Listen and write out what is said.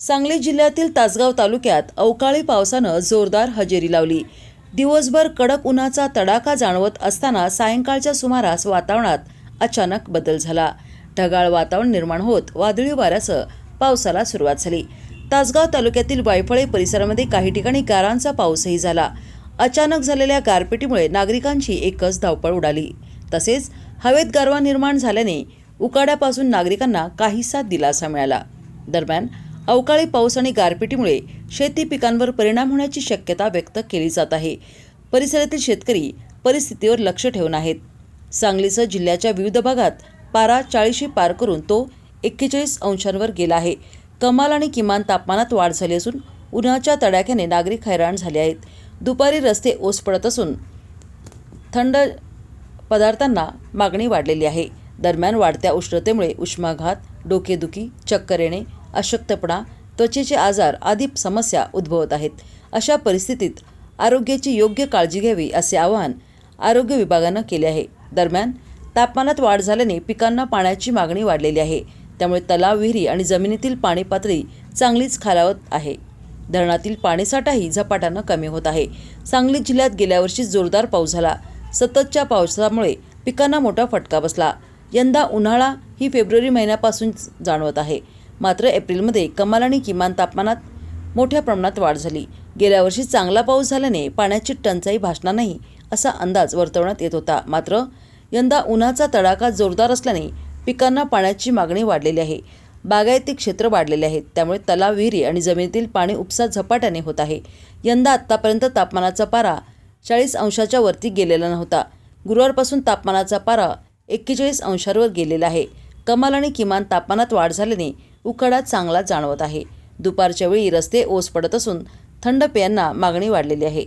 सांगली जिल्ह्यातील तासगाव तालुक्यात अवकाळी पावसानं जोरदार हजेरी लावली। दिवसभर कडक उन्हाचा तडाखा जाणवत असताना सायंकाळच्या सुमारास वातावरणात अचानक बदल झाला। ढगाळ वातावरण निर्माण होत वादळी वाऱ्यासह पावसाला सुरुवात झाली। तासगाव तालुक्यातील वायफळे परिसरामध्ये काही ठिकाणी गारांचा पाऊसही झाला। अचानक झालेल्या गारपिटीमुळे नागरिकांची एकच धावपळ उडाली। तसेच हवेत गारवा निर्माण झाल्याने उकाड्यापासून नागरिकांना काहीसा दिलासा मिळाला। दरम्यान अवकाळी पाऊस आणि गारपिटीमुळे शेती पिकांवर परिणाम होण्याची शक्यता व्यक्त केली जात आहे। परिसरातील शेतकरी परिस्थितीवर लक्ष ठेवून आहेत। सांगलीसह जिल्ह्याच्या विविध भागात पारा 40 पार करून तो 41 अंशांवर गेला आहे। कमाल आणि किमान तापमानात वाढ झाली असून उन्हाच्या तडाख्याने नागरिक हैराण झाले आहेत। दुपारी रस्ते ओस पडत असून थंड पदार्थांना मागणी वाढलेली आहे। दरम्यान वाढत्या उष्णतेमुळे उष्माघात, डोकेदुखी, चक्कर येणे, अशक्तपणा, त्वचेचे आजार आदी समस्या उद्भवत आहेत। अशा परिस्थितीत आरोग्याची योग्य काळजी घ्यावी असे आवाहन आरोग्य विभागानं केले आहे। दरम्यान तापमानात वाढ झाल्याने पिकांना पाण्याची मागणी वाढलेली आहे। त्यामुळे तलाव, विहिरी आणि जमिनीतील पाणी पातळी चांगलीच खालावत आहे। धरणातील पाणीसाठाही झपाट्यानं कमी होत आहे। सांगली जिल्ह्यात गेल्या वर्षी जोरदार पाऊस झाला। सततच्या पावसामुळे पिकांना मोठा फटका बसला। यंदा उन्हाळा ही फेब्रुवारी महिन्यापासून जाणवत आहे। मात्र एप्रिलमध्ये कमाल आणि किमान तापमानात मोठ्या प्रमाणात वाढ झाली। गेल्या वर्षी चांगला पाऊस झाल्याने पाण्याची टंचाई भासणार नाही असा अंदाज वर्तवण्यात येत होता। मात्र यंदा उन्हाचा तडाखा जोरदार असल्याने पिकांना पाण्याची मागणी वाढलेली आहे। बागायती क्षेत्र वाढलेले आहेत। त्यामुळे तलाव, विहिरी आणि जमिनीतील पाणी उपसा झपाट्याने होत आहे। यंदा आतापर्यंत तापमानाचा पारा 40 अंशाच्या वरती गेलेला नव्हता। गुरुवारपासून तापमानाचा पारा 41 अंशांवर गेलेला आहे। कमाल आणि किमान तापमानात वाढ झाल्याने उकाडा चांगला जाणवत आहे। दुपारच्या वेळी रस्ते ओस पडत असून थंड पेयांना मागणी वाढलेली आहे।